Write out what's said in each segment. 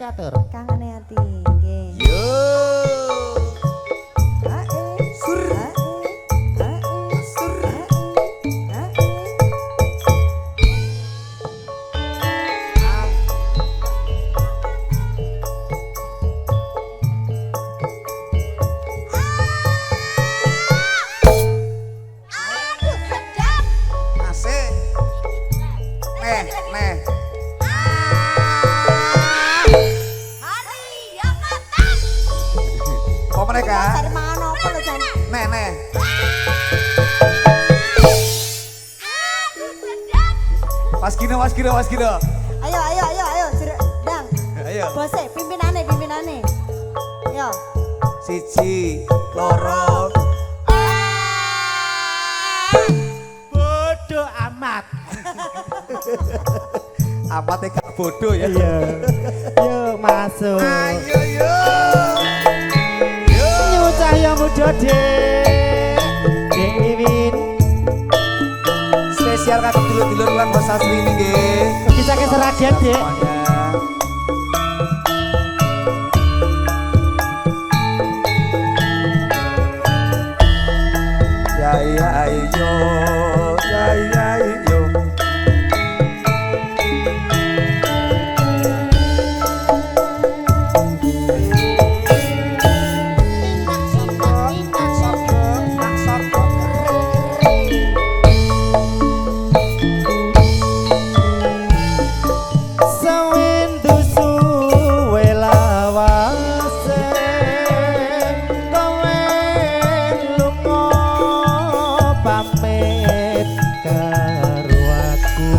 katur. Kangane ati. Nggih. Yo. Sur. Sur. Asik. Neh. Apa mereka? Cari mangan apa lho jan? Neh. Pas kino. Ayo, jeruk dang. Ayo. Bose, pimpinane. Yo. Siji, loro. Bodoh amat. Amate gak bodoh ya. Iya. Yuk masuk. Ayo yo. Nyucah ya muda dek. Dek Wiwin. Spesial kagem dulur-dulur lan Bos Asri ini nggih. Bisa ke Seragen dek. Semuanya. Ya yo. Sewindu suwe lawase kowe lunga pamit karo aku.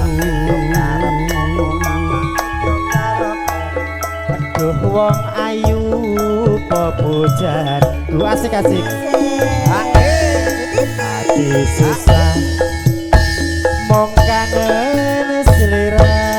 Aduh wong ayu pepujan asik-asik hati susah mong kangen seliramu.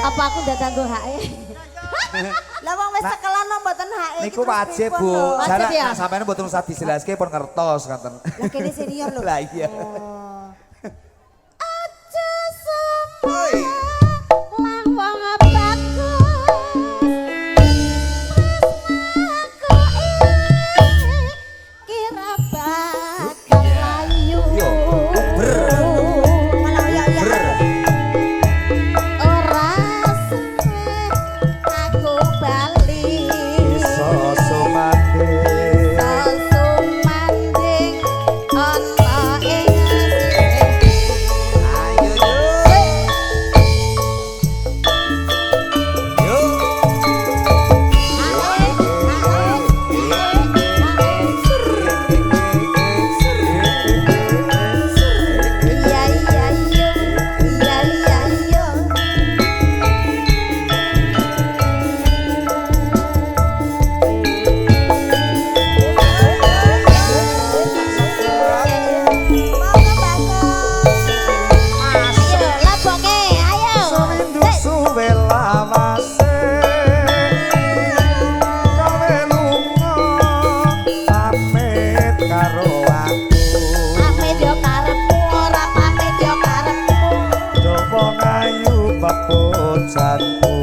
Apa aku udah ganggu HE? Lah wong wis sekelan no mboten HE. Niku wajib Bu. Wajib Jare ya? sampeyan mboten usah dijelaske pun ngertos ngoten. Lah kene senior lho. Lah iya. Oh. Aja semua Oi. lang wong bagus kira bakal layu Yo, Malah ya. ora suwe aku bali iso sumate. sumanding ana ing Ayo yo. Yo. iya iya iya ayo lapoke ayo Sewindu suwe lawase kowe lunga pamit karo aku. pamit yo karepmu ora pamit yo karepmu Coba ngayu pepujanku.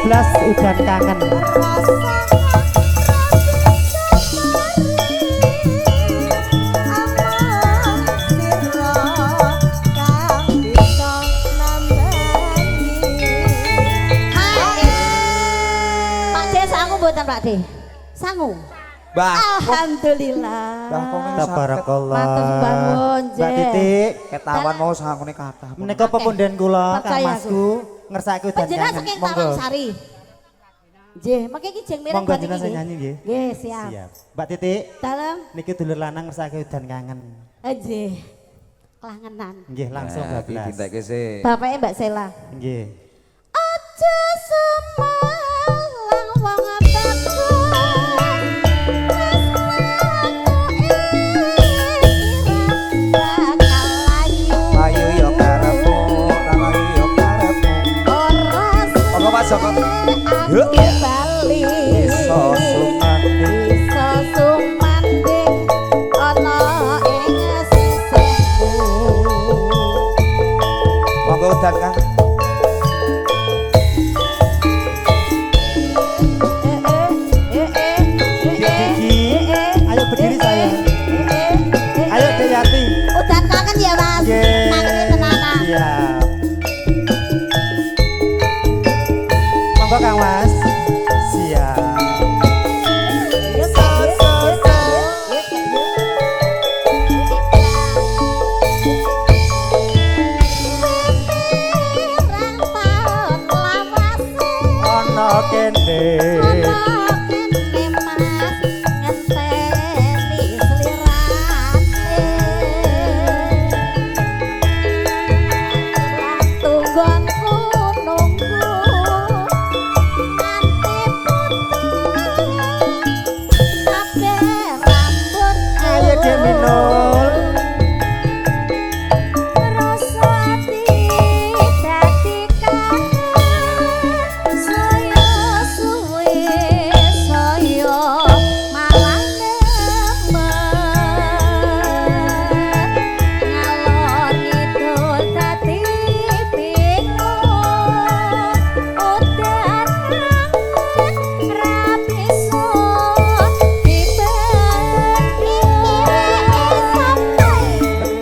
udan kangen. Pak De, sangu. Mbah, Alhamdulillah. Mbah kok Tabarakallah. Matur bangun, Mbak Titik, ketawan mau sangune kathah. menika pepundhen kula Kang Percaya Masku ngersake udan Panjenengan kangen. saking Monggo. Tawangsari. Nggih, mangke iki jeng mireng Monggo batik jenengan iki. nyanyi nggih. Nggih, siap. Siap. Mbak Titik, Dalem, niki dulur lanang ngersake udan kangen. nggih. Kelangenan. Nggih, langsung bablas. Diteke sih. Bapaknya Mbak Sela. Nggih. Aja semalang wong Ayo yo karepmu, ayo yo karepmu. Apa Pak Joko? Yuk. Bali Iso sumanding. iso sumanding ana ing sisihmu. Monggo udan Kang. Ayo berdiri sayang. Ayo Deyati. Udan kangen ya Mas. Nggih. Kangen tenanan. Siap. Monggo Kang Mas. Siap. Ono kene. Ayo Deminul.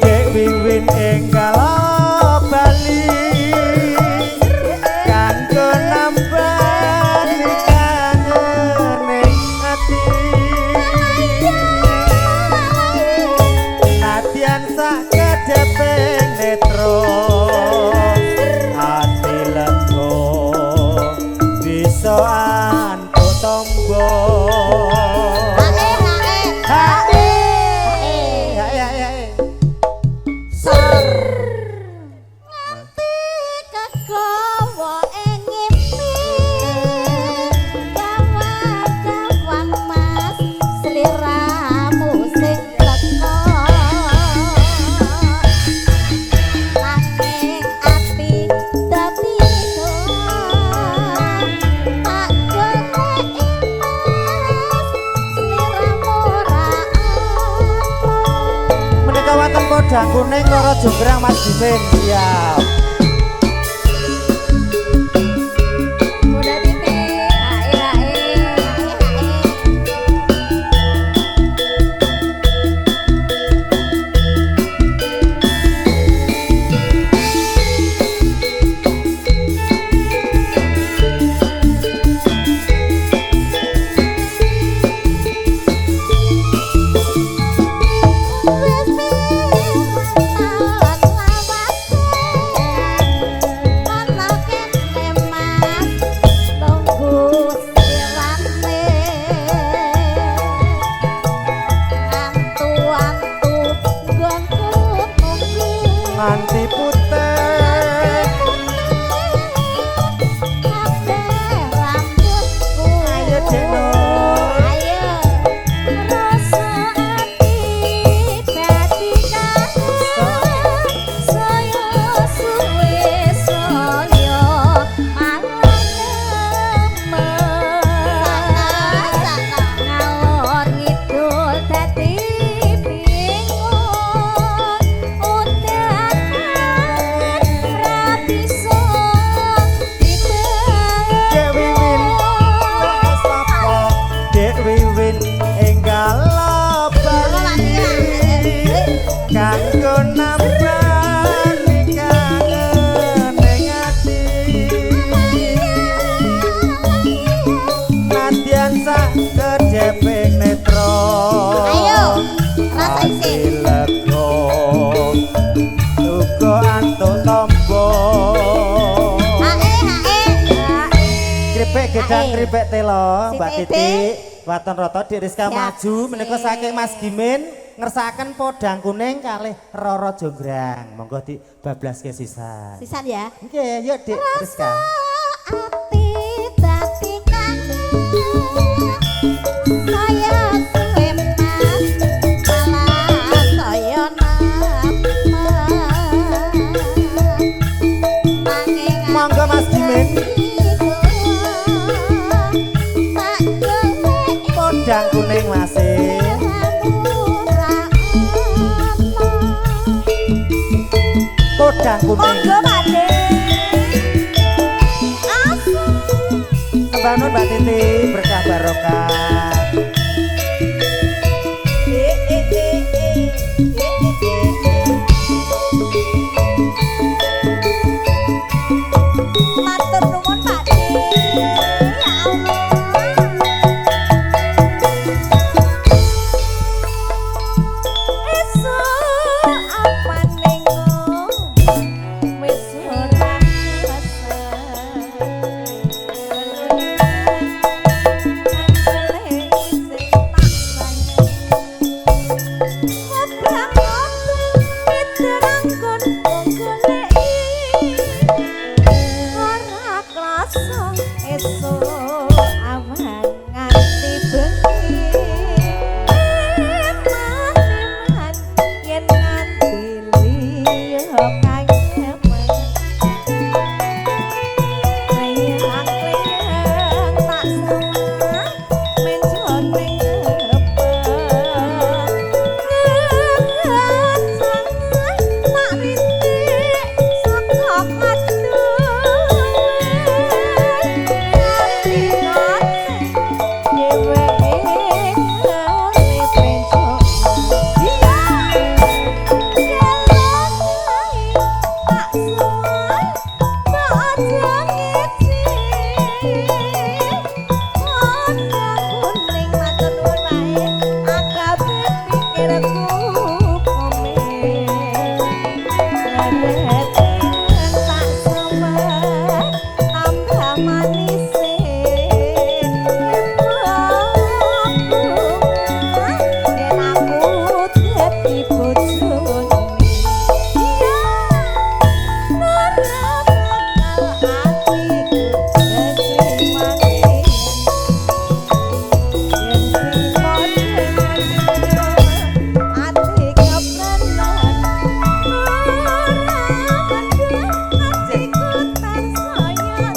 Dek wiwin ing kala Bali kanggo nambani kangen ing ati nadyan sak kedeping netro ati lega bisa antuk tombo Menika wonten podang kuning loro jonggrang Mas Dimin. Siap. Wes kanggo nambani kangen ning ati nadyan sak kejeping netra Ayo, rasain sih. lego uga antuk tombo kripik gedang kripik telo Mbak Titi Waton Roto Dik Rizka maju menika saking Mas Gimin ngersakaken podang kuning kalih Roro Jonggrang monggo dibablaske sisan Sisan ya. nggih yuk Dik Rizka Ati dadi kangen saya suwe mas malah saya monggo Mas Gimin podang kuning masih podang kuning Monggo Pak De. Bangun Mbak Titi berkah barokah Matur nuwun Pak De. Ya Allah. Esuk apa ning wis ora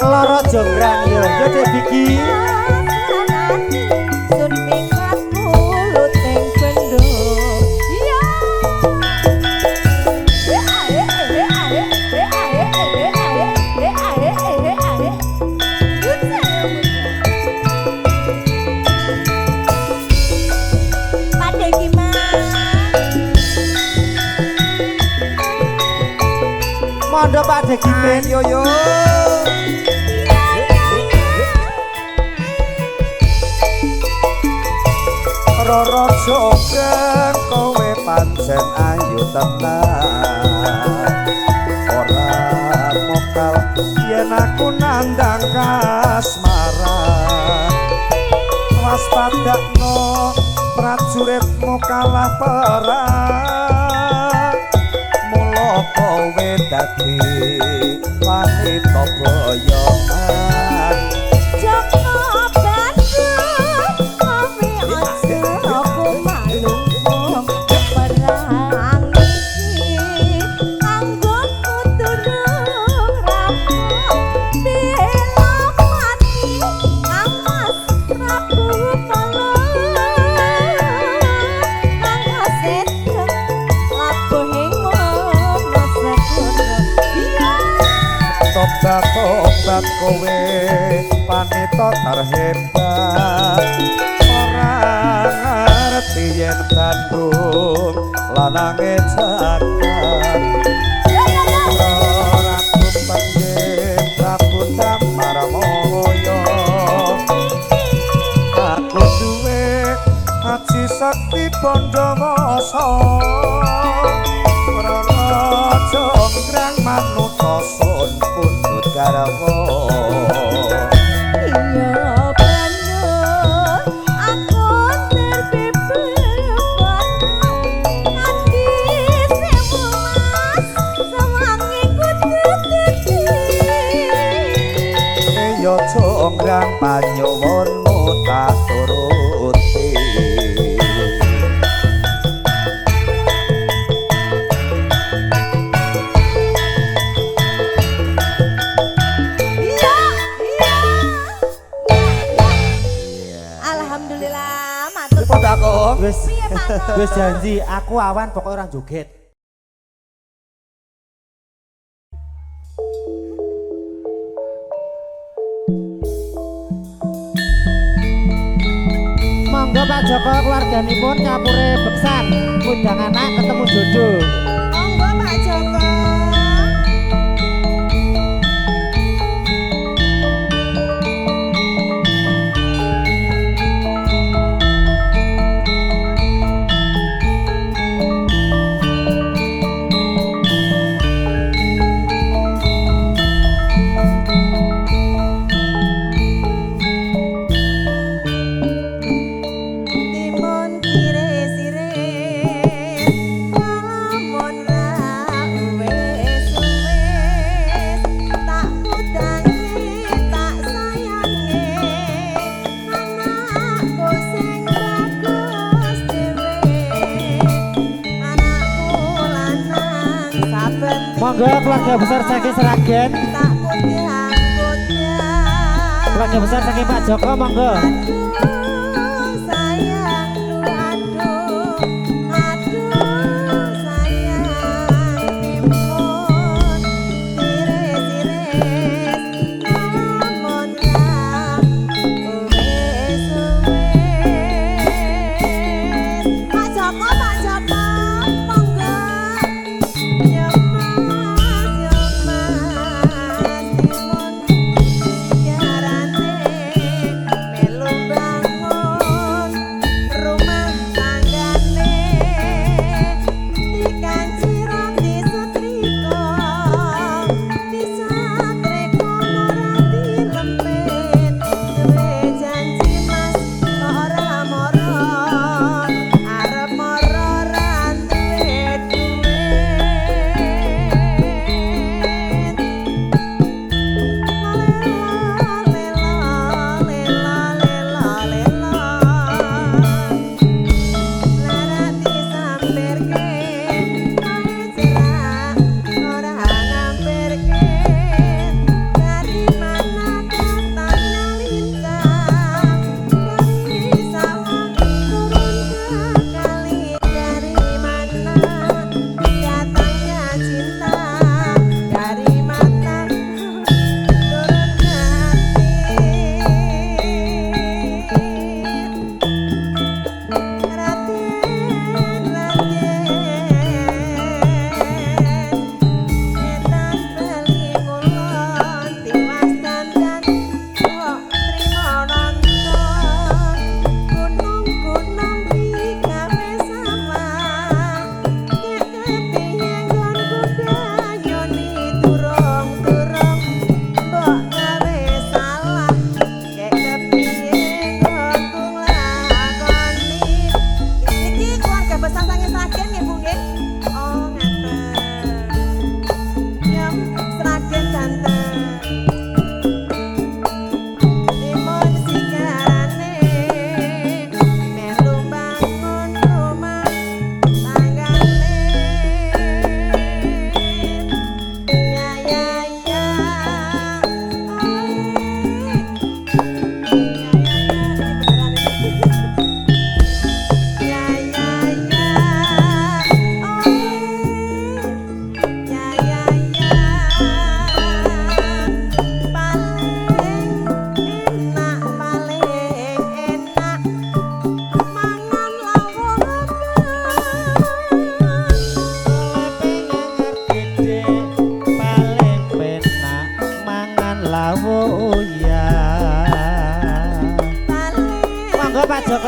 Roro Jonggrang yo Dek Biki sun mingkat mulut ning bendo iya Pade gimana Mondo Pak De Gimin yo yo Roro Jonggrang kowe pancen ayu tenan ora mokal yen aku nandang kasmaran waspadakno prajuritmu kalah perang mula kowe dadi wanita boyongan Joko Bandung kopi aja aku malu perang iki kanggo kuturung rampung bela mati amas Prabu Palung amas sedeng labuhing ngono sekono iya tobat kowe panita terhebat ora ngerti yen Bandung lanange jagat Ratu pengen Prabu Damarmoyo aku duwe Haji Sakti Bondowoso Rara Jonggrang Manuta Sun Pundhut Garwa Iya bener aku terbebas hati sewu mas sewangi kudu dadi Eyo Jonggrang panyuwunmu tak turuti Alhamdulillah, matur. Padha kok Wis janji aku awan pokoknya orang joget. Monggo Pak Joko keluarganipun kapure beksan, ngundang anak ketemu jodoh. Monggo Pak Joko. Timun kire-sire lamun ra wis tak kudangi tak sayangi anakku sing bagus dhewe anakku lanang saben Monggo keluarga besar saking Seragen, tak kutiang-kutiang keluarga besar saking Pak Joko monggo. aduh sayang aduh sayang timun tires-tires lamun ra wis Pak Joko monggo nyemas timun siarane melu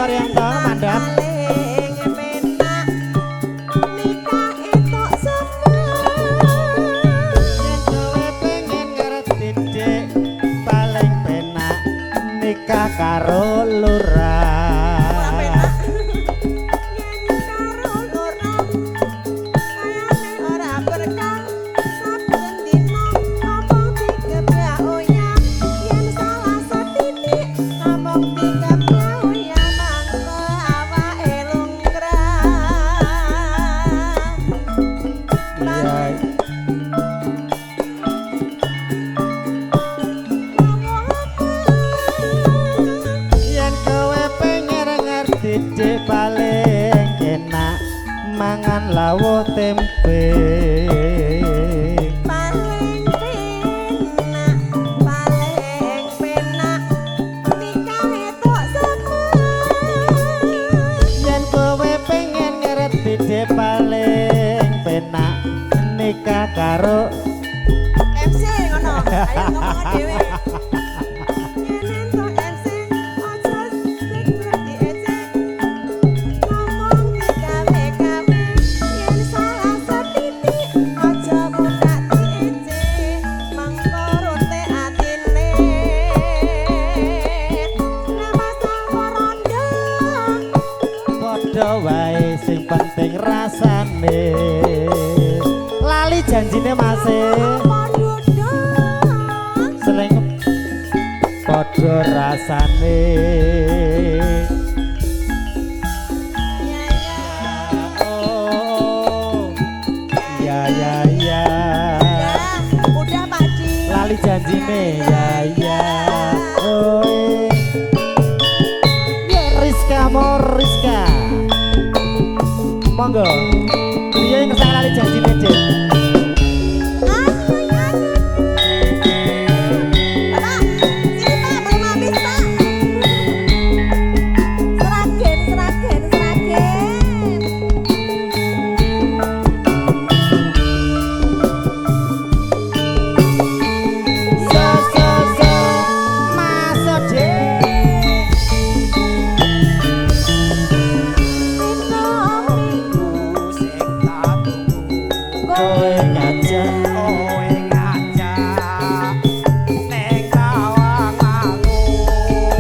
Waryanto mandap. Nikah karo lurah. Didik paling enak mangan lawuh tempe. Paling penak nikah etuk seneng. Yen kowe pengen ngeret didik paling penak nikah karo MC ngono. Ayo ngomong dhewe. wae sing penting rasane lali janjine masih seleng padha rasane ya udah Pakcik lali janjine ya oi Rizka Moriska monggo dia yang kesana lali janjine Dik.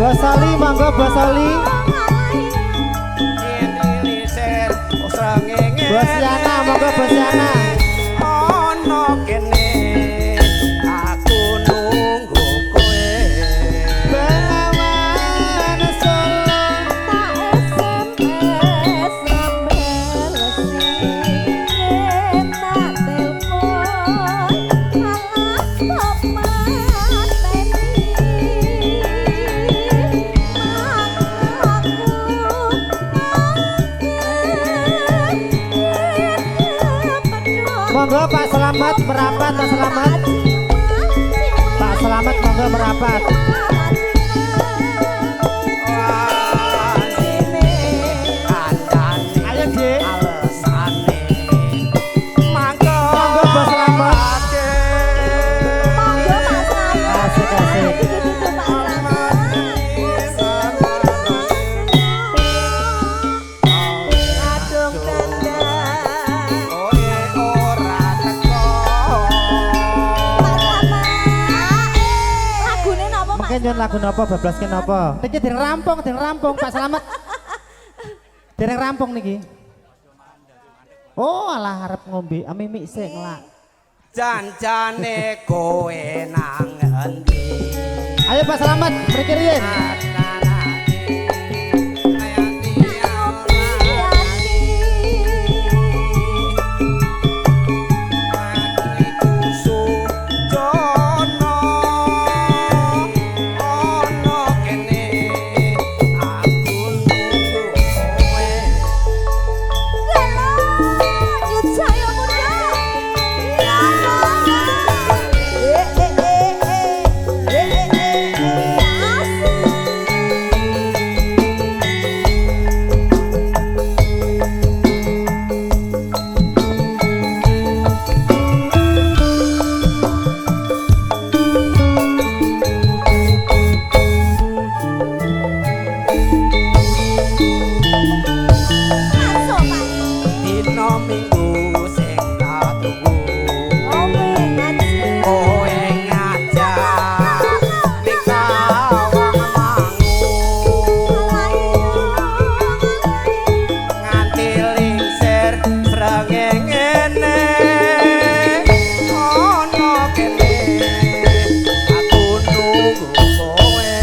Basali monggo Basali Bosiana monggo Bosiana ono kene aku nunggu kowe Bengawan Solo tak SMS rambel tak telepon malah kok monggo Pak Selamat merapat Pak Selamat Pak Selamat monggo merapat ayo Dik monggo Pak Selamat asik asik nyon lagu napa bablasken napa niki dereng rampung Pak Selamat dereng rampung niki oh alah arep ngombe amimi sik nglak janjane kowe nang endi ayo Pak Selamat mriki riyen dina minggu sing tak tunggu kowe ngajak ning sawang mangu nganti lingsir srengenge ana kene aku nunggu kowe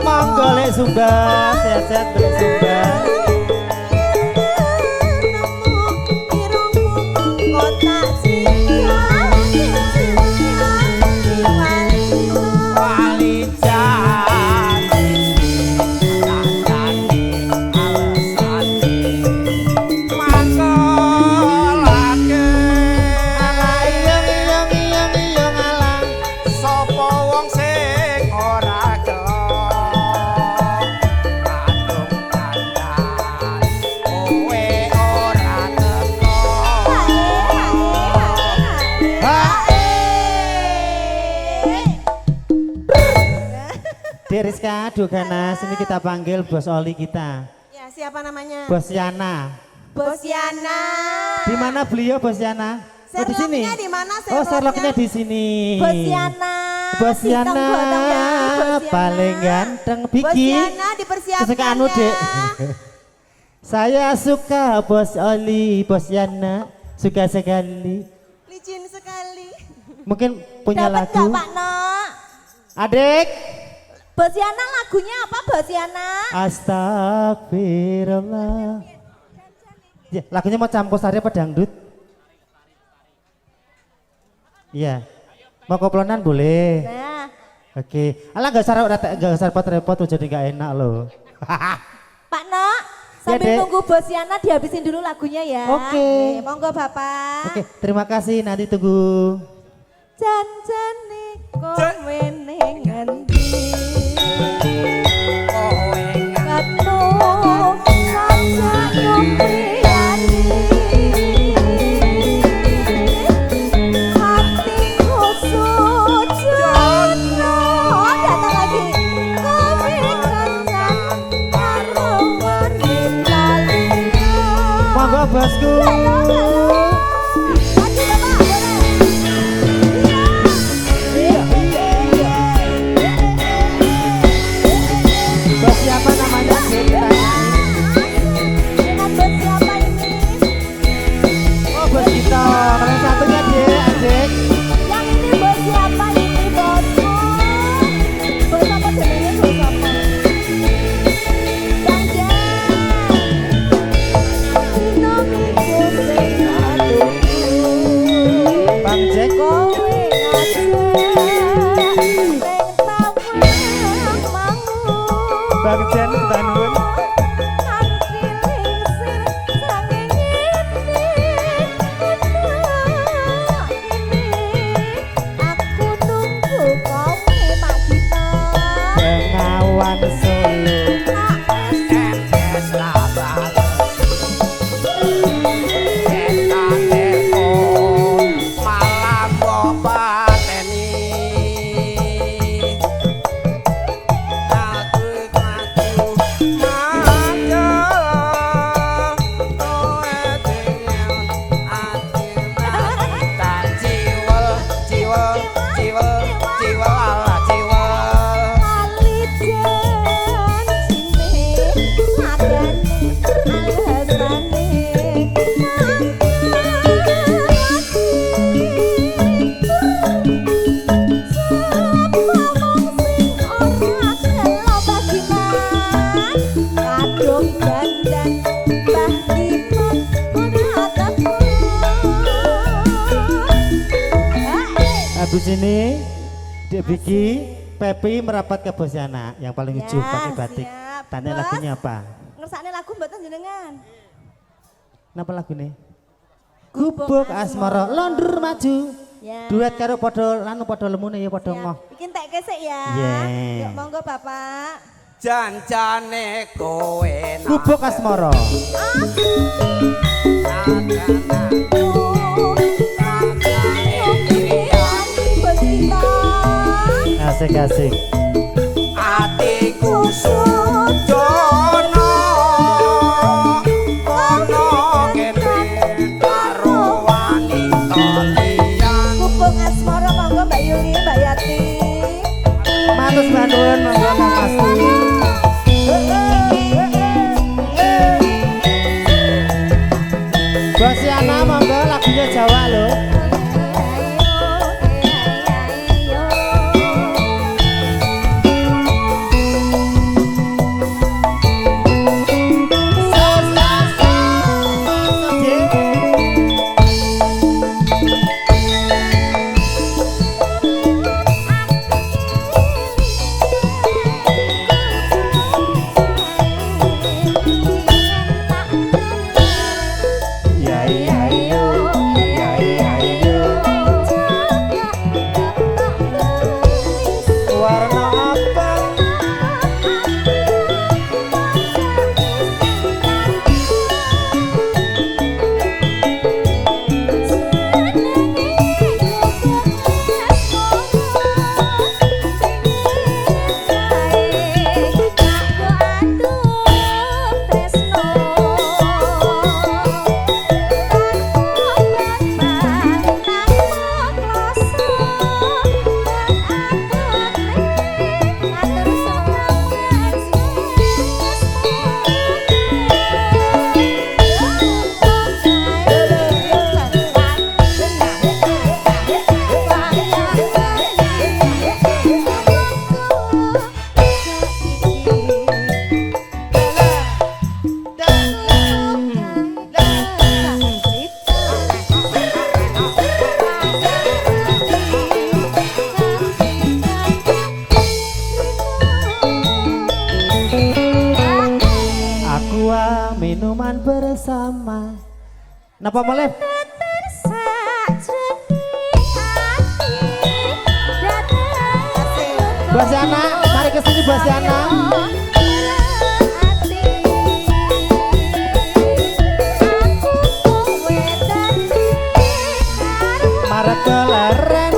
Monggo lek Sumba, sehat-sehat lek Sumba. wali janji tandani alesane mangkolake Iyong alang. sapa wong sing ora gelem kadung dandan kowe ora teko Dek Rizka Dogana, sini kita panggil Bos Oli kita. Ya, siapa namanya? Bos Yana. Bos Yana. Di mana beliau Bos Yana? Oh, di sini. Sherlocknya di mana Oh, Sherlocknya di sini. Bos Yana. Bos Yana paling ganteng Bos Biki. Yana dipersiapkan Kesukaanmu, ya. Dek. Saya suka Bos Oli, Bos Yana. Suka sekali. Licin sekali. Mungkin punya Dapat lagu. gak Pak Nok? Adik. Bos Yana lagunya apa Bos Yana? Astagfirullah. Ya, lagunya mau campur sari apa dangdut? Iya. Mau koplonan boleh. Nah, Oke. Alah gak usah repot-repot jadi gak enak loh. Pak Nok, sambil Dek. nunggu Bos Yana dihabisin dulu lagunya ya. Oke. Monggo Bapak. Oke, terima kasih. Nanti tunggu. Janjane kowe ning ngendi? kowe Kanu saja nyupriyani. Hatiku sujono. Datang lagi. Kowe kancan karo wanita liya. Monggo bosku. Bos siapa namanya? Oh, bos kita. Yang satunya Dek, adik. Yang ini bos siapa ini bosku? Bos apa jenenge bos apa? Bang Jen. Dino minggu sing adukku. Bang Jack. Kowe ngajak ning tawang mangu. Bang Jen, Tanun. Kanthi lingsir srengenge aku nunggu kowe Pak Dito. Bengawan Solo. es labal etan telepon malam bopateni aku maju maju kowe dengan ati tak jiwa jiwa jiwa jiwa ala jiwa Ali janjine adane alasane kadung dandan Mbah Diman ora teko. Habis ini Dek Biki, Pepi merapat ke Bos Yana yang paling ujung Ya, pakai batik. siap. Tanya Bos. lagunya apa? Ngersakne lagu mboten jenengan? Kenapa lagu ini? Gubuk asmara londur maju. Ya. Duet karo podo lanu podo lemune ya podo Siap. ngoh. Bikin tek kesek ya. Yeah. Yuk monggo Bapak. Janjane kowe Gubuk asmara. Asik-asik. Atiku sujono ono kene karo wanita liyan. Gubuk asmara monggo Mbak Yuli, Mbak Yati. Matur nuwun monggo Kang Pasti. Bosiana monggo lagunya Jawa lho. Minuman bersama. Napa boleh? Bosiana, mari ke sini Bosiana. Maret keleren.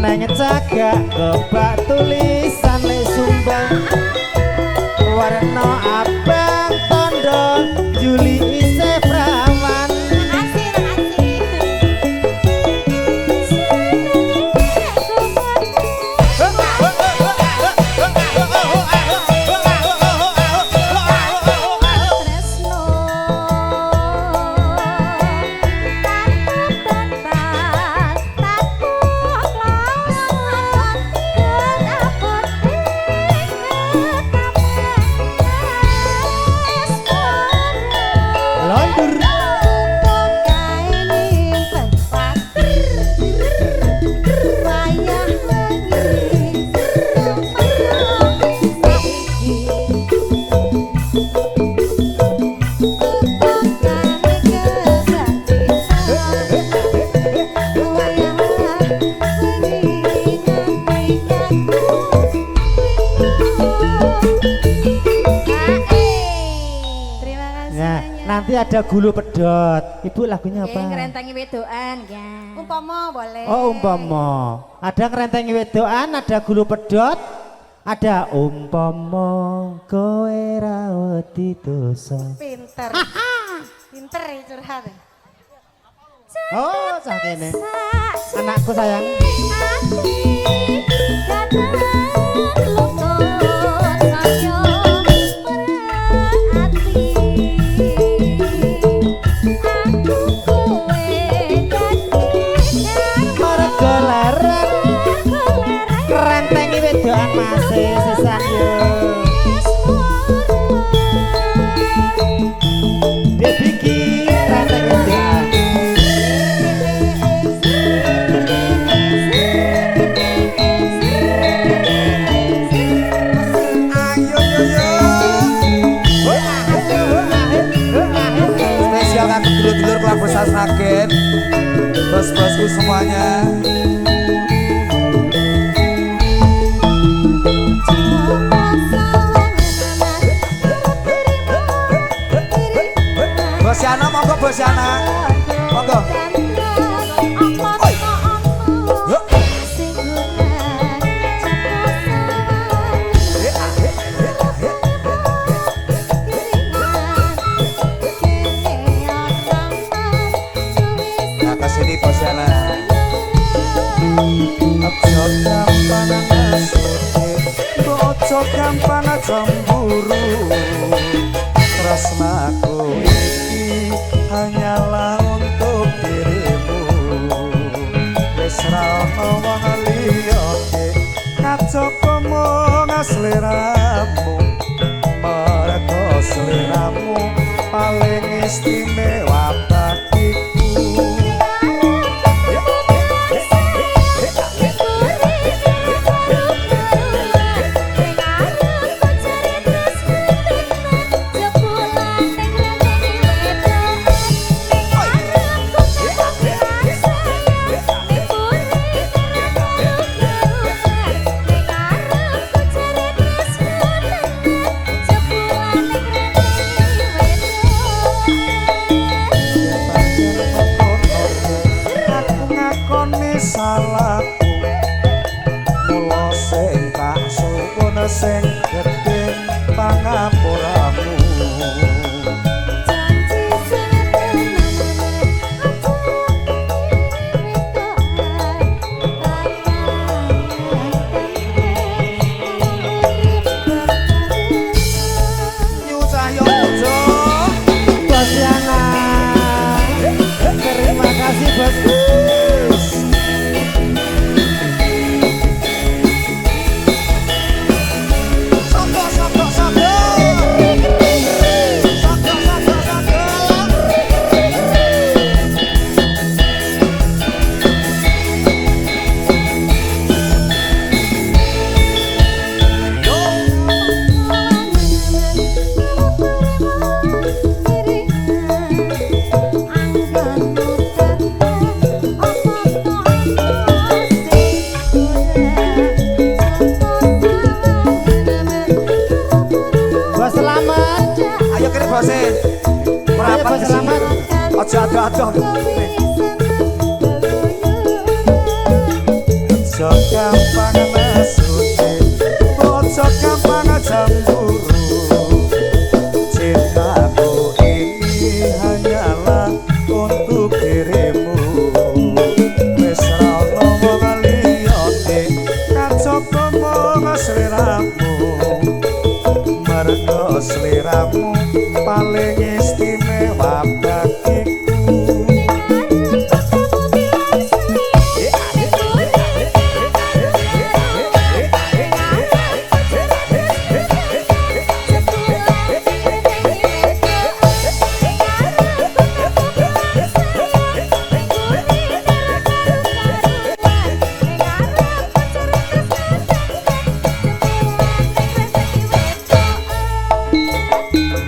Neng cagak kebak tulisan le sumbang warna abang tondo Juli isih prawan. Nanti ada gulu pedot. Ibu lagunya apa? Ngerentangi wedoan ya. Umpama boleh. Oh umpama. Ada ngerentangi wedoan, ada gulu pedot, ada umpama kowe ra wedi dosa. Pinter. Pinter curhat. Oh, cah kene. Anakku sayang. Mergo leren kerentengi wedokan masih sisan yo. Baby ki renteng wedokan. Ayo yo yo. Spesial kanggo dulur-dulur keluarga besar Sragen. Bos-bosku semuanya. Bos Yana monggo Bos Yana. Monggo. Yuk. Nah, kesini Bos Yana. Ojo gampang nasuke, ojo gampang cemburu. Tresnaku iki hanyalah untuk dirimu. Wis ra ono wong liya kacoko mung sliramu. Mergo sliramu paling istimewa bagiku. Salahku mula sing tak suwun sing gedhe pangapuramu. Nyusah yo ojo. Bos Yana. Terima kasih bosku. Bos selamat. Ayo kene bose. Ayo Merapat bos selamat. Aja ado-ado. Ojo gampang nasuke, ojo gampang cemburu. Cintaku ini hanyalah untuk dirimu. Wis ra ono wong liya kacoko mung sliramu. Mergo sliramu paling istimewa bagiku.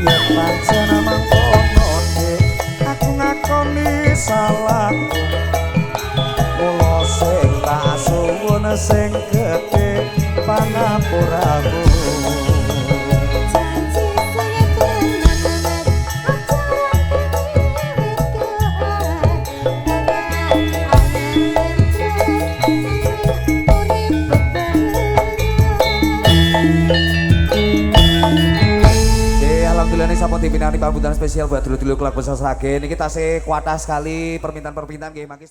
Yen pancen mangkono aku ngakoni salahku. Mula sing tak suwun sing gedhe pangapuramu. Alhamdulillah nih sampun dipinani pambutan spesial buat dulu-dulu keluarga besar Sragen. Ini kita kuatah sekali permintaan-permintaan nggih mangke.